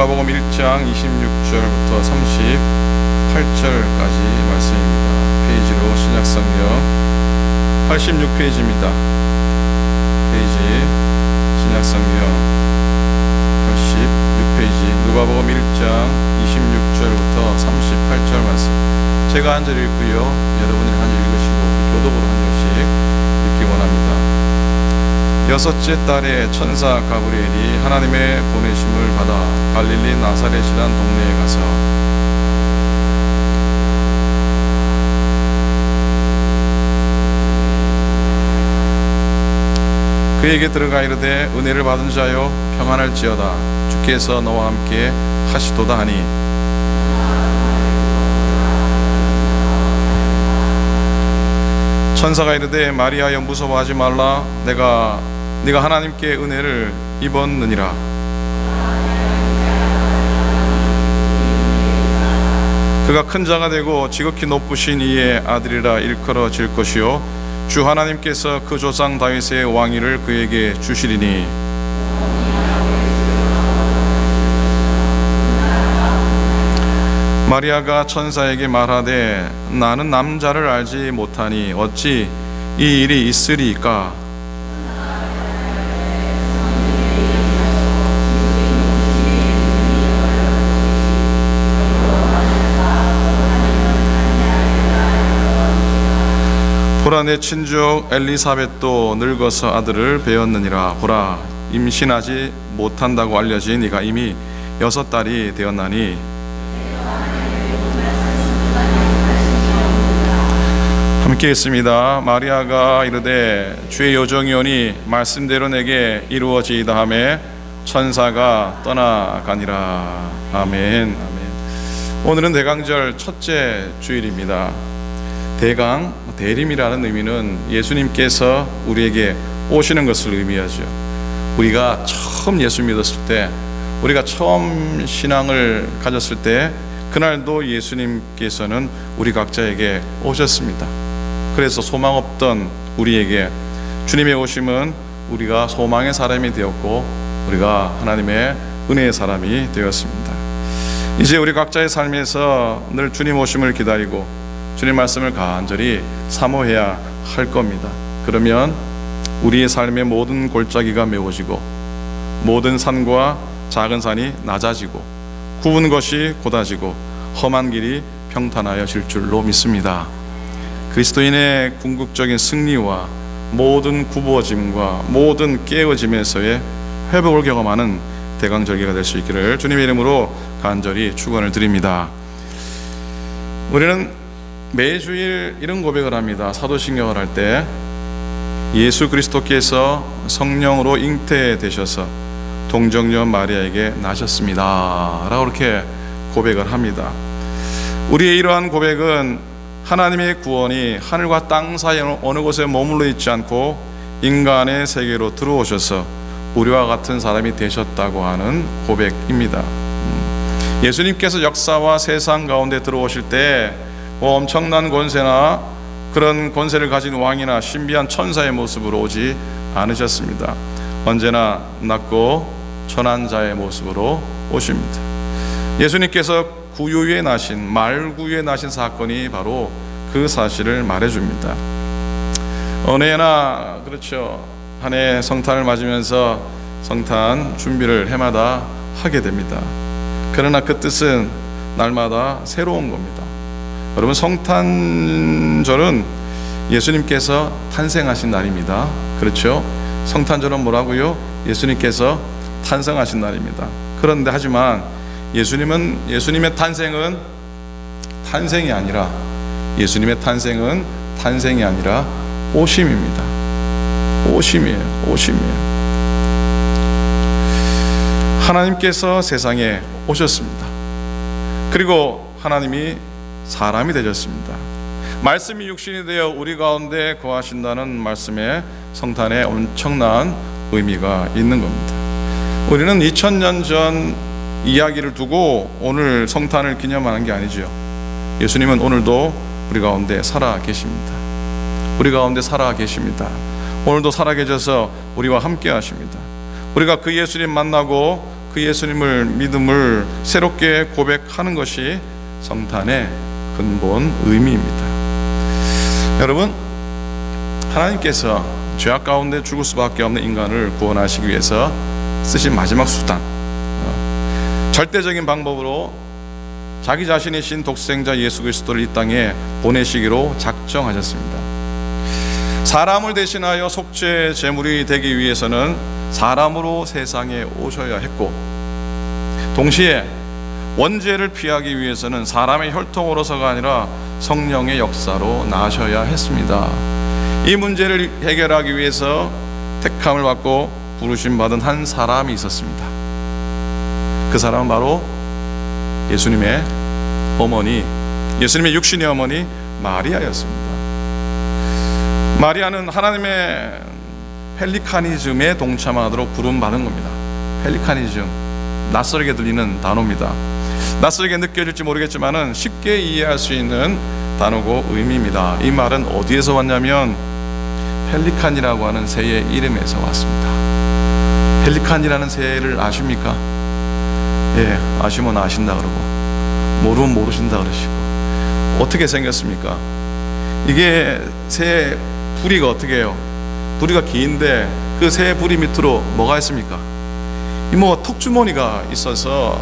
누가복음 1장 26절부터 38절까지 말씀입니다. 페이지로 신약성경 86페이지입니다. 페이지 신약성경 86페이지 누가복음 1장 26절부터 38절 말씀, 제가 한 절 읽고요, 여러분이 한 절 읽으시고 교독으로 한 절씩 읽기 원합니다. 여섯째 달에 천사 가브리엘이 하나님의 보내심을 받아 갈릴리 나사렛이란 동네에 가서 그에게 들어가 이르되 은혜를 받은 자여 평안할지어다, 주께서 너와 함께 하시도다 하니, 천사가 이르되 마리아여 무서워하지 말라, 네가 하나님께 은혜를 입었느니라. 그가 큰 자가 되고 지극히 높으신 이의 아들이라 일컬어질 것이요 주 하나님께서 그 조상 다윗의 왕위를 그에게 주시리니, 마리아가 천사에게 말하되 나는 남자를 알지 못하니 어찌 이 일이 있으리이까? 보라, 내 친족 엘리사벳도 늙어서 아들을 배었느니라. 보라, 임신하지 못한다고 알려진 이가 이미 6달이 되었나니, 함께 있습니다. 마리아가 이르되 주의 요정이 오니 말씀대로 내게 이루어지이다 하매 천사가 떠나가니라. 아멘. 오늘은 대강절 첫째 주일입니다. 대강, 대림이라는 의미는 예수님께서 우리에게 오시는 것을 의미하죠. 우리가 처음 예수 믿었을 때, 우리가 처음 신앙을 가졌을 때, 그날도 예수님께서는 우리 각자에게 오셨습니다. 그래서 소망 없던 우리에게 주님의 오심은 우리가 소망의 사람이 되었고, 우리가 하나님의 은혜의 사람이 되었습니다. 이제 우리 각자의 삶에서 늘 주님 오심을 기다리고 주님 말씀을 간절히 사모해야 할 겁니다. 그러면 우리의 삶의 모든 골짜기가 메워지고 모든 산과 작은 산이 낮아지고 굽은 것이 곧아지고 험한 길이 평탄하여질 줄로 믿습니다. 그리스도인의 궁극적인 승리와 모든 굽어짐과 모든 깨어짐에서의 회복을 경험하는 대강절기가 될 수 있기를 주님의 이름으로 간절히 축원을 드립니다. 우리는 매주일 이런 고백을 합니다. 사도신경을 할 때 예수 그리스도께서 성령으로 잉태되셔서 동정녀 마리아에게 나셨습니다 라고 이렇게 고백을 합니다. 우리의 이러한 고백은 하나님의 구원이 하늘과 땅 사이 어느 곳에 머물러 있지 않고 인간의 세계로 들어오셔서 우리와 같은 사람이 되셨다고 하는 고백입니다. 예수님께서 역사와 세상 가운데 들어오실 때 엄청난 권세나 그런 권세를 가진 왕이나 신비한 천사의 모습으로 오지 않으셨습니다. 언제나 낮고 천한 자의 모습으로 오십니다. 예수님께서 구유에 나신, 말구유에 나신 사건이 바로 그 사실을 말해줍니다. 어느 해나 그렇죠, 한 해 성탄을 맞으면서 성탄 준비를 해마다 하게 됩니다. 그러나 그 뜻은 날마다 새로운 겁니다. 여러분, 성탄절은 예수님께서 탄생하신 날입니다. 그렇죠? 성탄절은 뭐라고요? 예수님께서 탄생하신 날입니다. 그런데 하지만 예수님의 탄생은 탄생이 아니라, 예수님의 탄생은 탄생이 아니라 오심입니다. 오심이에요. 하나님께서 세상에 오셨습니다. 그리고 하나님이 사람이 되셨습니다. 말씀이 육신이 되어 우리 가운데 거하신다는 말씀에 성탄에 엄청난 의미가 있는 겁니다. 우리는 2000년 전 이야기를 두고 오늘 성탄을 기념하는 게 아니죠. 예수님은 오늘도 우리 가운데 살아 계십니다. 오늘도 살아 계셔서 우리와 함께 하십니다. 우리가 그 예수님 만나고 그 예수님을 믿음을 새롭게 고백하는 것이 성탄의 근본 의미입니다. 여러분, 하나님께서 죄악 가운데 죽을 수밖에 없는 인간을 구원하시기 위해서 쓰신 마지막 수단, 절대적인 방법으로 자기 자신이신 독생자 예수 그리스도를 이 땅에 보내시기로 작정하셨습니다. 사람을 대신하여 속죄 제물이 되기 위해서는 사람으로 세상에 오셔야 했고, 동시에 원죄를 피하기 위해서는 사람의 혈통으로서가 아니라 성령의 역사로 나셔야 했습니다. 이 문제를 해결하기 위해서 택함을 받고 부르심 받은 한 사람이 있었습니다. 그 사람은 바로 예수님의 어머니, 예수님의 육신의 어머니 마리아였습니다. 마리아는 하나님의 펠리카니즘에 동참하도록 부름받은 겁니다. 펠리카니즘, 낯설게 들리는 단어입니다. 낯설게 느껴질지 모르겠지만 쉽게 이해할 수 있는 단어고 의미입니다. 이 말은 어디에서 왔냐면 펠리칸이라고 하는 새의 이름에서 왔습니다. 펠리칸이라는 새를 아십니까? 예, 아시면 아신다 그러고 모르면 모르신다 그러시고. 어떻게 생겼습니까? 이게 새 부리가 어떻게 해요? 부리가 긴데 그 새 부리 밑으로 뭐가 있습니까? 이 뭐 턱주머니가 있어서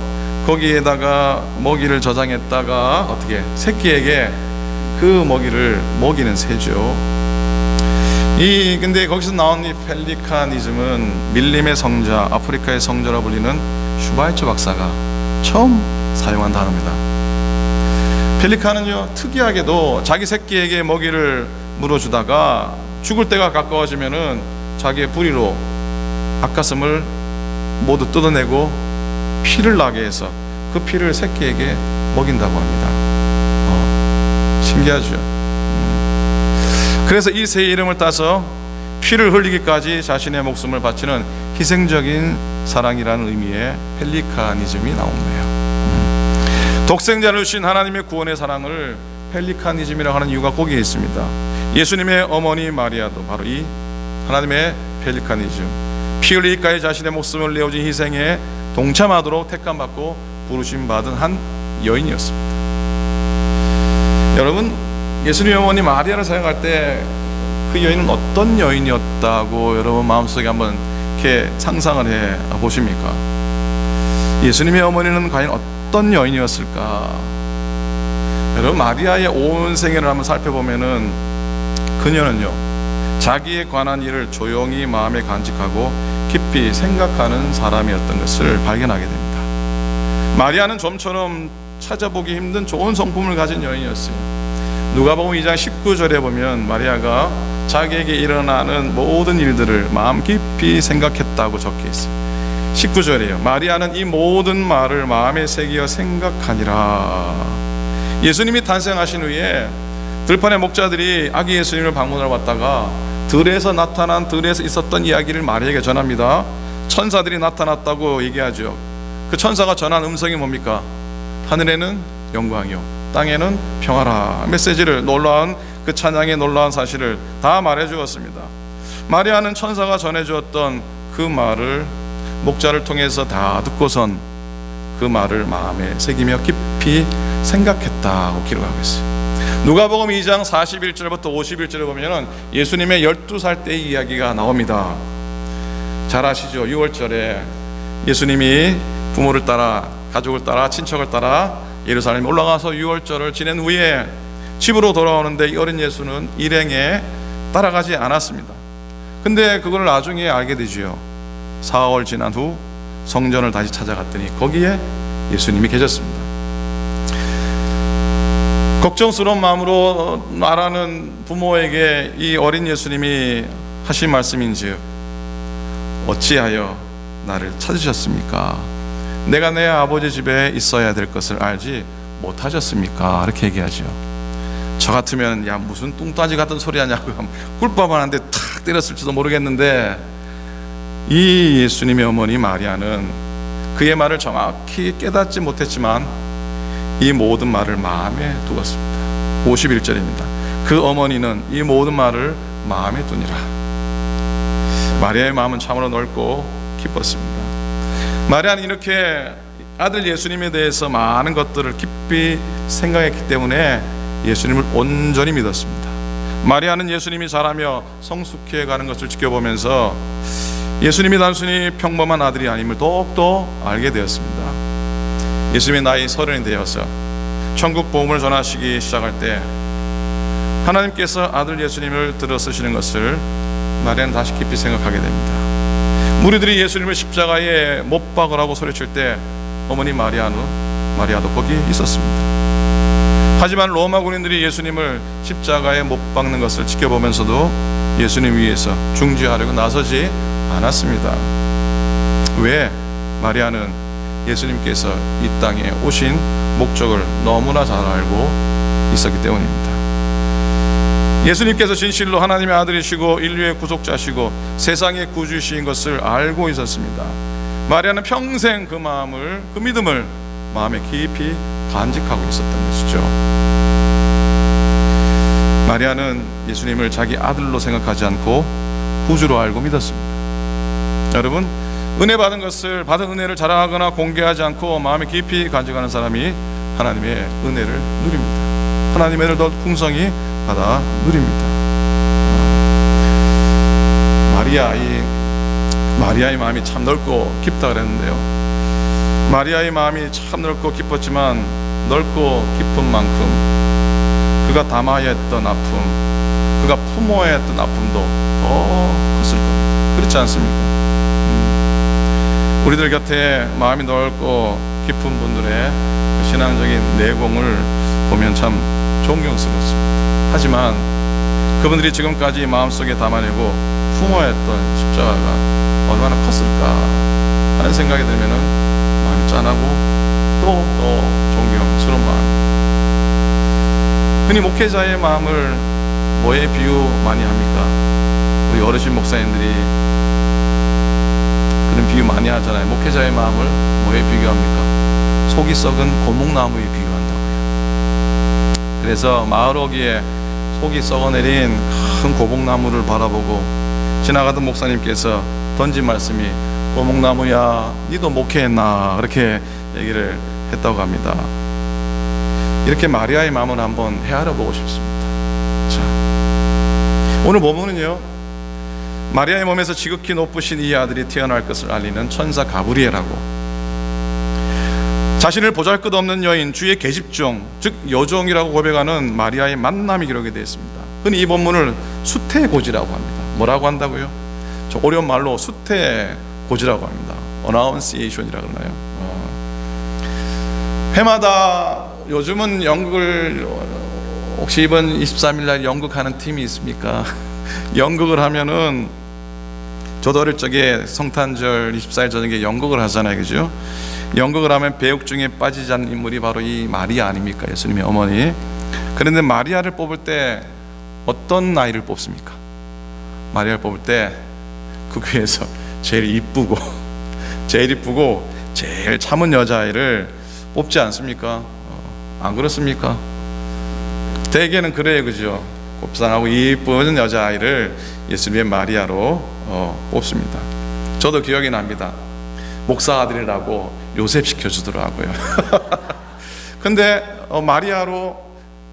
거기에다가 먹이를 저장했다가 어떻게 새끼에게 그 먹이를 먹이는 새죠. 근데 거기서 나온 이 펠리카니즘은 밀림의 성자, 아프리카의 성자라 불리는 슈바이처 박사가 처음 사용한 단어입니다. 펠리칸은요, 특이하게도 자기 새끼에게 먹이를 물어주다가 죽을 때가 가까워지면은 자기의 부리로 앞가슴을 모두 뜯어내고 피를 나게 해서 그 피를 새끼에게 먹인다고 합니다. 신기하죠. 그래서 이 새의 이름을 따서 피를 흘리기까지 자신의 목숨을 바치는 희생적인 사랑이라는 의미의 펠리카니즘이 나오네요. 독생자를 주신 하나님의 구원의 사랑을 펠리카니즘이라고 하는 이유가 거기에 있습니다. 예수님의 어머니 마리아도 바로 이 하나님의 펠리카니즘, 피 흘리기까지 자신의 목숨을 내어준 희생에 동참하도록 택함받고 부르심받은 한 여인이었습니다. 여러분, 예수님의 어머니 마리아를 생각할 때 그 여인은 어떤 여인이었다고 여러분 마음속에 한번 이렇게 상상을 해 보십니까? 예수님의 어머니는 과연 어떤 여인이었을까? 여러분, 마리아의 온 생애를 한번 살펴보면은 그녀는요, 자기에 관한 일을 조용히 마음에 간직하고 깊이 생각하는 사람이었던 것을 발견하게 됩니다. 마리아는 좀처럼 찾아보기 힘든 좋은 성품을 가진 여인이었어요. 누가복음 2장 19절에 보면 마리아가 자기에게 일어나는 모든 일들을 마음 깊이 생각했다고 적혀 있어요. 19절이에요. 마리아는 이 모든 말을 마음에 새기어 생각하니라. 예수님이 탄생하신 후에 들판의 목자들이 아기 예수님을 방문하러 왔다가 들에서 있었던 이야기를 마리아에게 전합니다. 천사들이 나타났다고 얘기하죠. 그 천사가 전한 음성이 뭡니까? 하늘에는 영광이요, 땅에는 평화라. 메시지를, 놀라운 그 찬양의 놀라운 사실을 다 말해 주었습니다. 마리아는 천사가 전해 주었던 그 말을 목자를 통해서 다 듣고선 그 말을 마음에 새기며 깊이 생각했다고 기록하고 있어요. 누가복음 2장 41절부터 51절에 보면 예수님의 12살 때의 이야기가 나옵니다. 잘 아시죠? 6월절에 예수님이 부모를 따라, 가족을 따라, 친척을 따라 예루살렘에 올라가서 6월절을 지낸 후에 집으로 돌아오는데 이 어린 예수는 일행에 따라가지 않았습니다. 근데 그걸 나중에 알게 되지요. 4월 지난 후 성전을 다시 찾아갔더니 거기에 예수님이 계셨습니다. 걱정스러운 마음으로 말하는 부모에게 이 어린 예수님이 하신 말씀인즉, 어찌하여 나를 찾으셨습니까? 내가 내 아버지 집에 있어야 될 것을 알지 못하셨습니까? 이렇게 얘기하죠. 저 같으면 야, 무슨 뚱따지 같은 소리 하냐고 꿀밤 하는데 탁 때렸을지도 모르겠는데, 이 예수님의 어머니 마리아는 그의 말을 정확히 깨닫지 못했지만 이 모든 말을 마음에 두었습니다. 51절입니다. 그 어머니는 이 모든 말을 마음에 두니라. 마리아의 마음은 참으로 넓고 기뻤습니다. 마리아는 이렇게 아들 예수님에 대해서 많은 것들을 깊이 생각했기 때문에 예수님을 온전히 믿었습니다. 마리아는 예수님이 자라며 성숙해 가는 것을 지켜보면서 예수님이 단순히 평범한 아들이 아님을 더욱더 알게 되었습니다. 예수님의 나이 30이 되어서 천국 복음을 전하시기 시작할 때 하나님께서 아들 예수님을 들어 쓰시는 것을 마리아는 다시 깊이 생각하게 됩니다. 무리들이 예수님을 십자가에 못 박으라고 소리칠 때 어머니 마리아도 거기 있었습니다. 하지만 로마 군인들이 예수님을 십자가에 못 박는 것을 지켜보면서도 예수님 위해서 중지하려고 나서지 않았습니다. 왜? 마리아는 예수님께서 이 땅에 오신 목적을 너무나 잘 알고 있었기 때문입니다. 예수님께서 진실로 하나님의 아들이시고 인류의 구속자시고 세상의 구주이신 것을 알고 있었습니다. 마리아는 평생 그 믿음을 마음에 깊이 간직하고 있었던 것이죠. 마리아는 예수님을 자기 아들로 생각하지 않고 구주로 알고 믿었습니다. 여러분, 은혜 받은 은혜를 자랑하거나 공개하지 않고 마음에 깊이 간직하는 사람이 하나님의 은혜를 누립니다. 하나님의 은혜를 더 풍성히 받아 누립니다. 마리아의 마음이 참 넓고 깊다 그랬는데요, 마리아의 마음이 참 넓고 깊었지만 넓고 깊은 만큼 그가 담아야 했던 아픔, 그가 품어야 했던 아픔도 더 컸을 겁니다. 그렇지 않습니까? 우리들 곁에 마음이 넓고 깊은 분들의 신앙적인 내공을 보면 참 존경스럽습니다. 하지만 그분들이 지금까지 마음속에 담아내고 품어야 했던 십자가가 얼마나 컸을까 하는 생각이 들면 마음이 짠하고 또 존경스러운 마음. 흔히 목회자의 마음을 뭐에 비유 많이 합니까? 우리 어르신 목사님들이 그런 비유 많이 하잖아요. 목회자의 마음을 뭐에 비교합니까? 속이 썩은 고목나무에 비유한다고요. 그래서 마을 오기에 속이 썩어내린 큰 고목나무를 바라보고 지나가던 목사님께서 던진 말씀이 고목나무야 니도 목회했나, 그렇게 얘기를 했다고 합니다. 이렇게 마리아의 마음을 한번 헤아려 보고 싶습니다. 자, 오늘 본문은요, 마리아의 몸에서 지극히 높으신 이 아들이 태어날 것을 알리는 천사 가브리엘하고 자신을 보잘것없는 여인, 주의 계집종, 즉 여종이라고 고백하는 마리아의 만남이 기록이 되어 있습니다. 흔히 이 본문을 수태고지라고 합니다. 뭐라고 한다고요? 저 어려운 말로 수태고지라고 합니다. 어나운시에이션이라고 그러나요? 해마다 요즘은 연극을, 혹시 이번 23일 날 연극하는 팀이 있습니까? 연극을 하면은, 저도 어릴 적에 성탄절 24일 저녁에 연극을 하잖아요, 그죠? 연극을 하면 배역 중에 빠지지 않는 인물이 바로 이 마리아 아닙니까? 예수님의 어머니. 그런데 마리아를 뽑을 때 어떤 아이를 뽑습니까? 마리아를 뽑을 때 그 교회에서 제일 이쁘고 제일 참은 여자아이를 뽑지 않습니까? 안 그렇습니까? 대개는 그래요, 그죠? 곱상하고 이쁜 여자아이를 예수님의 마리아로 뽑습니다. 저도 기억이 납니다. 목사 아들이라고 요셉 시켜주더라고요. 근데 마리아로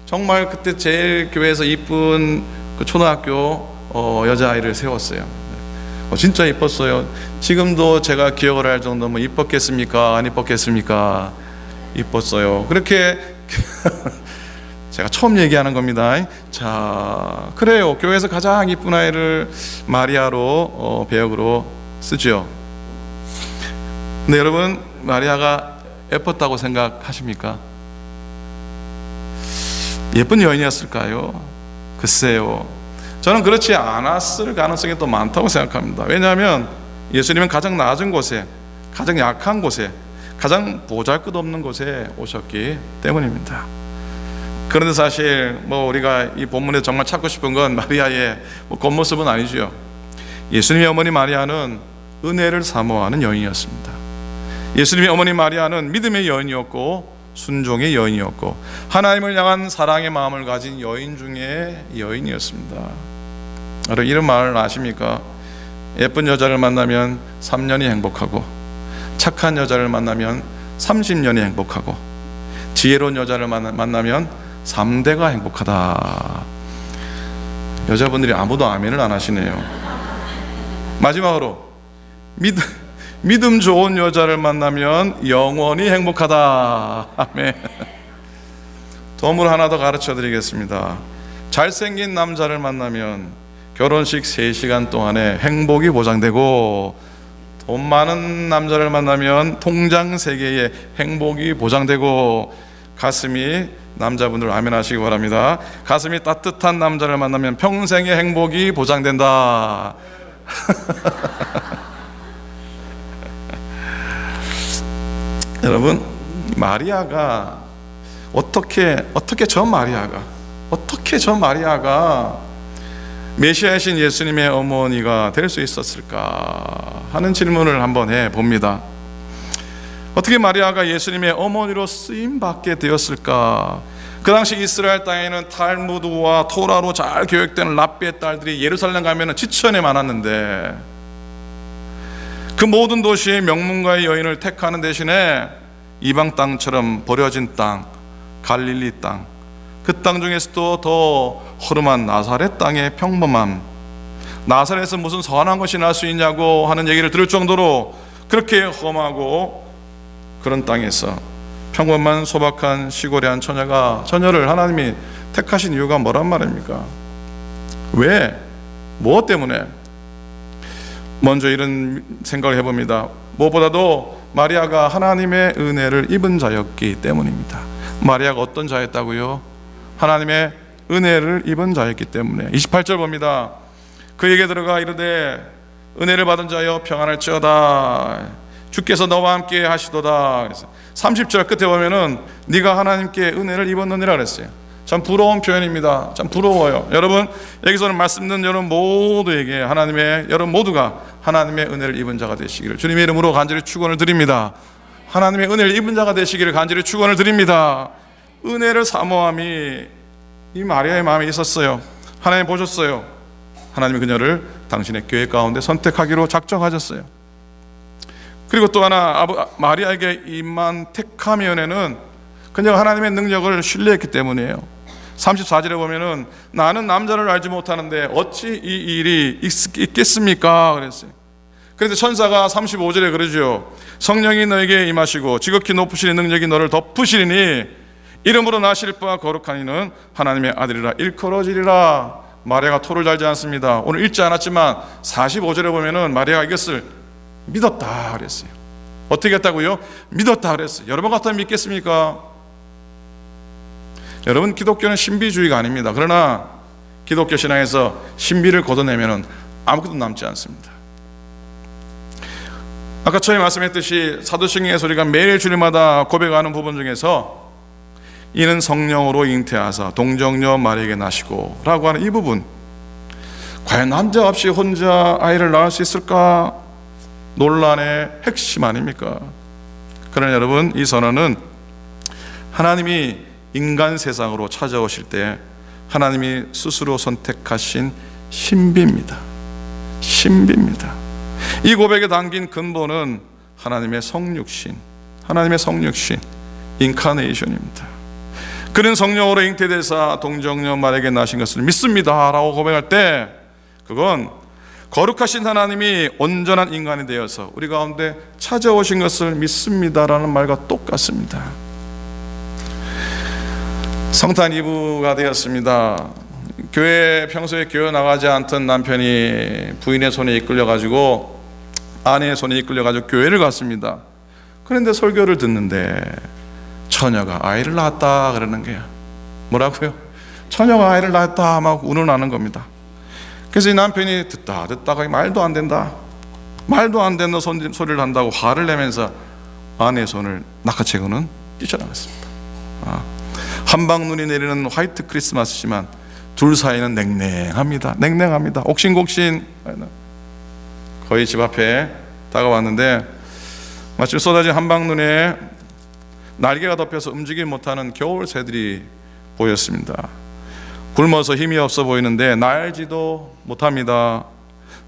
정말 그때 제일 교회에서 이쁜 그 초등학교 여자아이를 세웠어요. 진짜 이뻤어요. 지금도 제가 기억을 할 정도면 이뻤겠습니까? 안 이뻤겠습니까? 이뻤어요. 그렇게 제가 처음 얘기하는 겁니다. 자, 그래요. 교회에서 가장 이쁜 아이를 마리아로 배역으로 쓰죠. 근데 여러분, 마리아가 예뻤다고 생각하십니까? 예쁜 여인이었을까요? 글쎄요, 저는 그렇지 않았을 가능성이 더 많다고 생각합니다. 왜냐하면 예수님은 가장 낮은 곳에, 가장 약한 곳에, 가장 보잘것없는 곳에 오셨기 때문입니다. 그런데 사실 우리가 이 본문에 정말 찾고 싶은 건 마리아의 겉모습은 아니죠. 예수님의 어머니 마리아는 은혜를 사모하는 여인이었습니다. 예수님의 어머니 마리아는 믿음의 여인이었고 순종의 여인이었고 하나님을 향한 사랑의 마음을 가진 여인 중에 여인이었습니다. 여러분, 이런 말을 아십니까? 예쁜 여자를 만나면 3년이 행복하고 착한 여자를 만나면 30년이 행복하고 지혜로운 여자를 만나면 3대가 행복하다. 여자분들이 아무도 아멘을 안 하시네요. 마지막으로 믿음 좋은 여자를 만나면 영원히 행복하다. 아멘. 도움을 하나 더 가르쳐 드리겠습니다. 잘생긴 남자를 만나면 결혼식 3시간 동안에 행복이 보장되고, 돈 많은 남자를 만나면 통장 3개의 행복이 보장되고, 가슴이, 남자분들 아멘 하시기 바랍니다. 가슴이 따뜻한 남자를 만나면 평생의 행복이 보장된다. 여러분, 마리아가 어떻게 저 마리아가 메시아이신 예수님의 어머니가 될 수 있었을까 하는 질문을 한번 해봅니다. 어떻게 마리아가 예수님의 어머니로 쓰임받게 되었을까? 그 당시 이스라엘 땅에는 탈무드와 토라로 잘 교육된 랍비의 딸들이 예루살렘 가면 지천에 많았는데, 그 모든 도시의 명문가의 여인을 택하는 대신에 이방 땅처럼 버려진 땅, 갈릴리 땅, 그 땅 중에서도 더 허름한 나사렛 땅의 평범함, 나사렛에서 무슨 선한 것이 날 수 있냐고 하는 얘기를 들을 정도로 그렇게 험하고 그런 땅에서 평범한 소박한 시골의 한 처녀를 하나님이 택하신 이유가 뭐란 말입니까? 왜? 무엇 때문에? 먼저 이런 생각을 해봅니다. 무엇보다도 마리아가 하나님의 은혜를 입은 자였기 때문입니다. 마리아가 어떤 자였다고요? 하나님의 은혜를 입은 자였기 때문에. 28절 봅니다. 그에게 들어가 이르되 은혜를 받은 자여 평안할지어다, 주께서 너와 함께 하시도다. 30절 끝에 보면은 네가 하나님께 은혜를 입었느니라 그랬어요. 참 부러운 표현입니다. 참 부러워요. 여러분, 여기서는 말씀 듣는 여러분 모두에게 여러분 모두가 하나님의 은혜를 입은 자가 되시기를 주님의 이름으로 간절히 축원을 드립니다. 하나님의 은혜를 입은 자가 되시기를 간절히 축원을 드립니다. 은혜를 사모함이 이 마리아의 마음에 있었어요. 하나님 보셨어요. 하나님이 그녀를 당신의 교회 가운데 선택하기로 작정하셨어요. 그리고 또 하나, 마리아에게 임한 택함의 은혜는 그녀가 하나님의 능력을 신뢰했기 때문이에요. 34절에 보면은 나는 남자를 알지 못하는데 어찌 이 일이 있겠습니까? 그랬어요. 그래서 천사가 35절에 그러죠. 성령이 너에게 임하시고 지극히 높으신 능력이 너를 덮으시리니 이름으로 나실 바 거룩한 이는 하나님의 아들이라 일컬어지리라. 마리아가 토를 달지 않습니다. 오늘 읽지 않았지만 45절에 보면은 마리아가 이것을 믿었다 그랬어요. 어떻게 했다고요? 믿었다 그랬어요. 여러분 같으면 믿겠습니까? 여러분, 기독교는 신비주의가 아닙니다. 그러나 기독교 신앙에서 신비를 걷어내면 아무것도 남지 않습니다. 아까 처음에 말씀했듯이 사도신경의 소리가 매일 주일마다 고백하는 부분 중에서 이는 성령으로 잉태하사 동정녀 마리아에게 나시고 라고 하는 이 부분, 과연 남자 없이 혼자 아이를 낳을 수 있을까? 논란의 핵심 아닙니까? 그러나 여러분, 이 선언은 하나님이 인간 세상으로 찾아오실 때 하나님이 스스로 선택하신 신비입니다. 신비입니다. 이 고백에 담긴 근본은 하나님의 성육신, 인카네이션입니다. 그는 성령으로 잉태되사 동정녀 마리아에게 나신 것을 믿습니다 라고 고백할 때, 그건 거룩하신 하나님이 온전한 인간이 되어서 우리 가운데 찾아오신 것을 믿습니다라는 말과 똑같습니다. 성탄 이브가 되었습니다. 평소에 교회 나가지 않던 남편이 부인의 손에 이끌려가지고, 아내의 손에 이끌려가지고 교회를 갔습니다. 그런데 설교를 듣는데 처녀가 아이를 낳았다 그러는 거야. 뭐라고요? 처녀가 아이를 낳았다 막 운운하는 겁니다. 그래서 이 남편이 듣다가 말도 안 되는 소리를 한다고 화를 내면서 아내의 손을 낚아채고는 뛰쳐나갔습니다. 한방눈이 내리는 화이트 크리스마스지만 둘 사이는 냉랭합니다. 옥신곡신 거의 집 앞에 다가왔는데 마침 쏟아진 한방눈에 날개가 덮여서 움직이지 못하는 겨울 새들이 보였습니다. 굶어서 힘이 없어 보이는데 날지도 못합니다.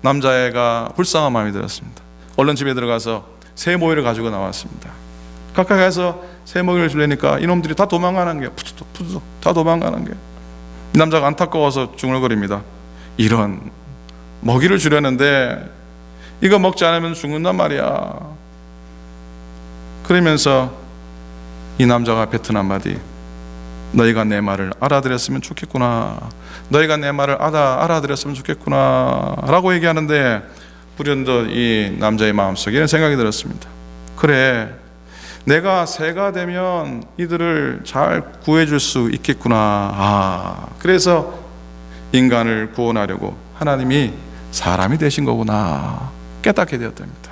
남자애가 불쌍한 마음이 들었습니다. 얼른 집에 들어가서 새 모이를 가지고 나왔습니다. 가까이 가서 새 모이를 주려니까 이놈들이 다 도망가는 거예요. 푸드득 다 도망가는 거예요. 이 남자가 안타까워서 중얼거립니다. 이런, 먹이를 주려는데 이거 먹지 않으면 죽는단 말이야. 그러면서 이 남자가 뱉은 한마디, 너희가 내 말을 알아들었으면 좋겠구나, 너희가 내 말을 알아들었으면 좋겠구나 라고 얘기하는데, 불현듯 이 남자의 마음속에 이런 생각이 들었습니다. 그래, 내가 새가 되면 이들을 잘 구해줄 수 있겠구나. 그래서 인간을 구원하려고 하나님이 사람이 되신 거구나 깨닫게 되었답니다.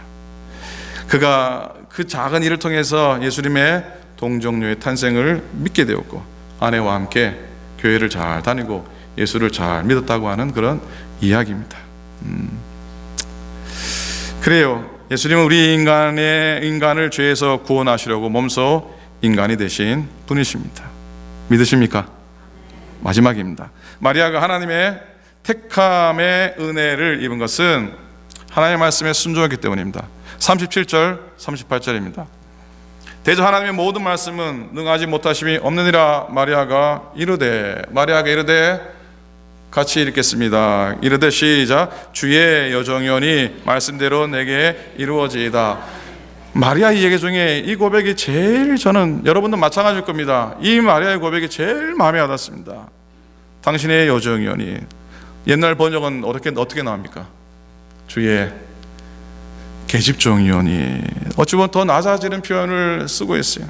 그가 그 작은 일을 통해서 예수님의 동정녀의 탄생을 믿게 되었고, 아내와 함께 교회를 잘 다니고 예수를 잘 믿었다고 하는 그런 이야기입니다. 그래요, 예수님은 우리 인간을 죄에서 구원하시려고 몸소 인간이 되신 분이십니다. 믿으십니까? 마지막입니다. 마리아가 하나님의 택함의 은혜를 입은 것은 하나님의 말씀에 순종했기 때문입니다. 37절 38절입니다. 대저 하나님의 모든 말씀은 능하지 못하심이 없느니라. 마리아가 이르되 같이 읽겠습니다. 이르되 시작. 주의 여정연이 말씀대로 내게 이루어지이다. 마리아의 얘기 중에 이 고백이 제일, 저는 여러분도 마찬가지일 겁니다, 이 마리아의 고백이 제일 마음에 와닿습니다. 당신의 여정연이, 옛날 번역은 어떻게 나옵니까? 주의 계집종이오니. 어찌 보면 더 낮아지는 표현을 쓰고 있어요.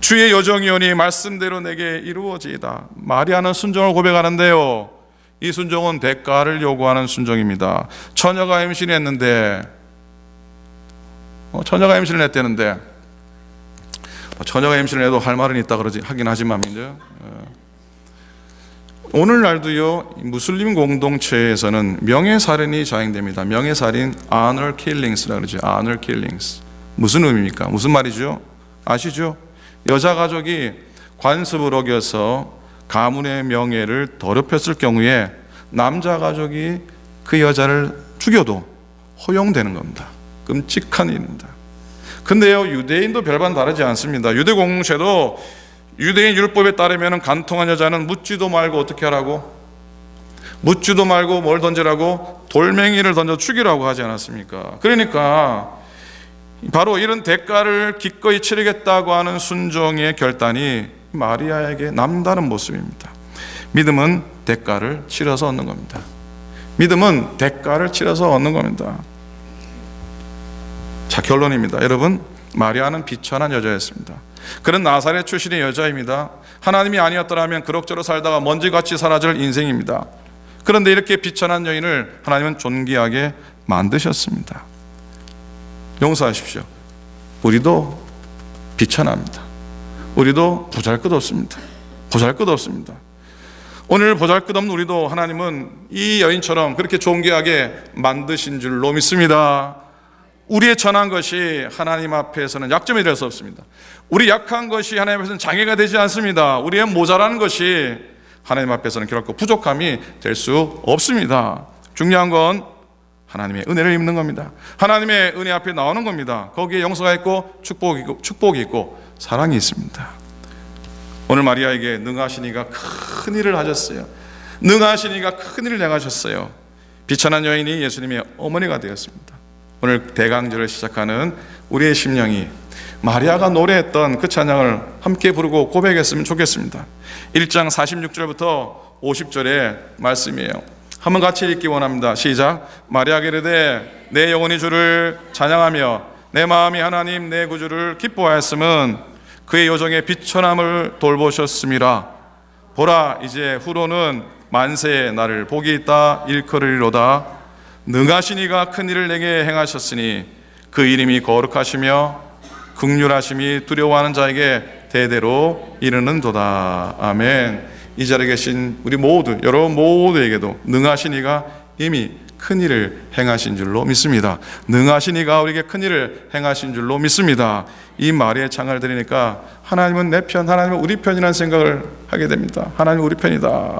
주의 여정이오니 말씀대로 내게 이루어지이다. 마리아는 순종을 고백하는데요, 이 순종은 대가를 요구하는 순종입니다. 처녀가 임신을 했는데, 처녀가 임신을 했다는데, 처녀가 임신을 해도 할 말은 있다 하긴 하지만, 오늘날도요, 무슬림 공동체에서는 명예살인이 자행됩니다. 명예살인, honor killings라고 그러죠. honor killings. 무슨 의미입니까? 무슨 말이죠? 아시죠? 여자 가족이 관습을 어겨서 가문의 명예를 더럽혔을 경우에 남자 가족이 그 여자를 죽여도 허용되는 겁니다. 끔찍한 일입니다. 근데요, 유대인도 별반 다르지 않습니다. 유대 공동체도 유대인 율법에 따르면 간통한 여자는 묻지도 말고 어떻게 하라고? 묻지도 말고 뭘 던지라고? 돌멩이를 던져 죽이라고 하지 않았습니까? 그러니까 바로 이런 대가를 기꺼이 치르겠다고 하는 순종의 결단이 마리아에게 남다른 모습입니다. 믿음은 대가를 치러서 얻는 겁니다. 믿음은 대가를 치러서 얻는 겁니다. 자, 결론입니다. 여러분, 마리아는 비천한 여자였습니다. 그는 나사렛 출신의 여자입니다. 하나님이 아니었더라면 그럭저럭 살다가 먼지같이 사라질 인생입니다. 그런데 이렇게 비천한 여인을 하나님은 존귀하게 만드셨습니다. 용서하십시오. 우리도 비천합니다. 우리도 보잘것없습니다. 보잘것없습니다. 오늘 보잘것없는 우리도 하나님은 이 여인처럼 그렇게 존귀하게 만드신 줄로 믿습니다. 우리의 천한 것이 하나님 앞에서는 약점이 될 수 없습니다. 우리 약한 것이 하나님 앞에서는 장애가 되지 않습니다. 우리의 모자라는 것이 하나님 앞에서는 결코 부족함이 될 수 없습니다. 중요한 건 하나님의 은혜를 입는 겁니다. 하나님의 은혜 앞에 나오는 겁니다. 거기에 용서가 있고 축복이 있고 사랑이 있습니다. 오늘 마리아에게 능하신 이가 큰 일을 하셨어요. 능하신 이가 큰 일을 행하셨어요. 비천한 여인이 예수님의 어머니가 되었습니다. 오늘 대강절을 시작하는 우리의 심령이 마리아가 노래했던 그 찬양을 함께 부르고 고백했으면 좋겠습니다. 1장 46절부터 50절의 말씀이에요. 한번 같이 읽기 원합니다. 시작. 마리아가 이르되 내 영혼이 주를 찬양하며 내 마음이 하나님 내 구주를 기뻐하였음은 그의 요정의 비천함을 돌보셨음이라. 보라, 이제 후로는 만세에 나를 복이 있다 일컬으리로다. 능하신 이가 큰 일을 내게 행하셨으니 그 이름이 거룩하시며 긍휼하심이 두려워하는 자에게 대대로 이르는도다. 아멘. 이 자리에 계신 우리 모두, 여러분 모두에게도 능하신 이가 이미 큰 일을 행하신 줄로 믿습니다. 능하신 이가 우리에게 큰 일을 행하신 줄로 믿습니다. 이 마리아의 창을 들으니까 하나님은 내 편, 하나님은 우리 편이라는 생각을 하게 됩니다. 하나님은 우리 편이다.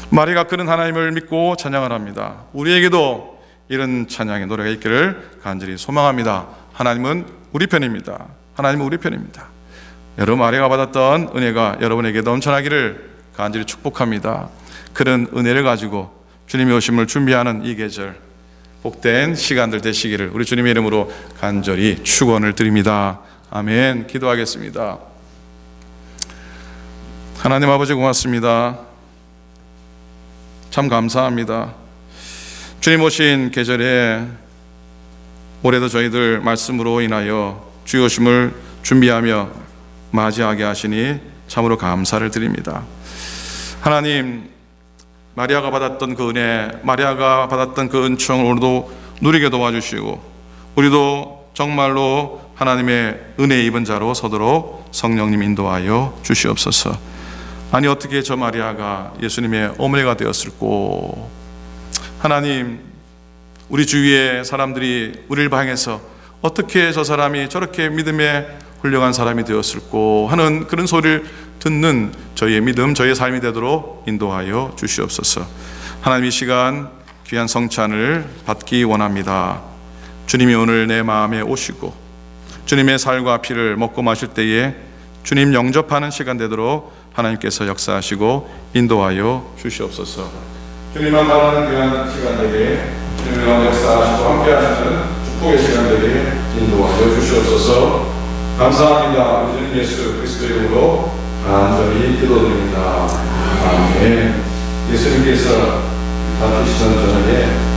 마리아가 그런 하나님을 믿고 찬양을 합니다. 우리에게도 이런 찬양의 노래가 있기를 간절히 소망합니다. 하나님은 우리 편입니다. 하나님은 우리 편입니다. 여러분 마리아가 받았던 은혜가 여러분에게 넘쳐나기를 간절히 축복합니다. 그런 은혜를 가지고 주님의 오심을 준비하는 이 계절, 복된 시간들 되시기를 우리 주님의 이름으로 간절히 축원을 드립니다. 아멘. 기도하겠습니다. 하나님 아버지 고맙습니다. 참 감사합니다. 주님 오신 계절에 올해도 저희들 말씀으로 인하여 주의 오심을 준비하며 맞이하게 하시니 참으로 감사를 드립니다. 하나님, 마리아가 받았던 그 은혜, 마리아가 받았던 그 은총을 오늘도 누리게 도와주시고 우리도 정말로 하나님의 은혜 입은 자로 서도록 성령님 인도하여 주시옵소서. 아니 어떻게 저 마리아가 예수님의 어머니가 되었을꼬? 하나님, 우리 주위의 사람들이 우리를 향해서 어떻게 저 사람이 저렇게 믿음에 훌륭한 사람이 되었을꼬 하는 그런 소리를 듣는 저희의 믿음, 저희의 삶이 되도록 인도하여 주시옵소서. 하나님, 이 시간 귀한 성찬을 받기 원합니다. 주님이 오늘 내 마음에 오시고 주님의 살과 피를 먹고 마실 때에 주님 영접하는 시간 되도록 하나님께서 역사하시고 인도하여 주시옵소서. 주님만 바라는 귀한 시간 되게 주님과 역사하시고 함께하시는 축복의 시간 되게 인도하여 주시옵소서. 감사합니다. 우리 주님 예수 그리스도 이름으로 간절히 기도드립니다. 아멘. 예수님께서 받으시던 저녁에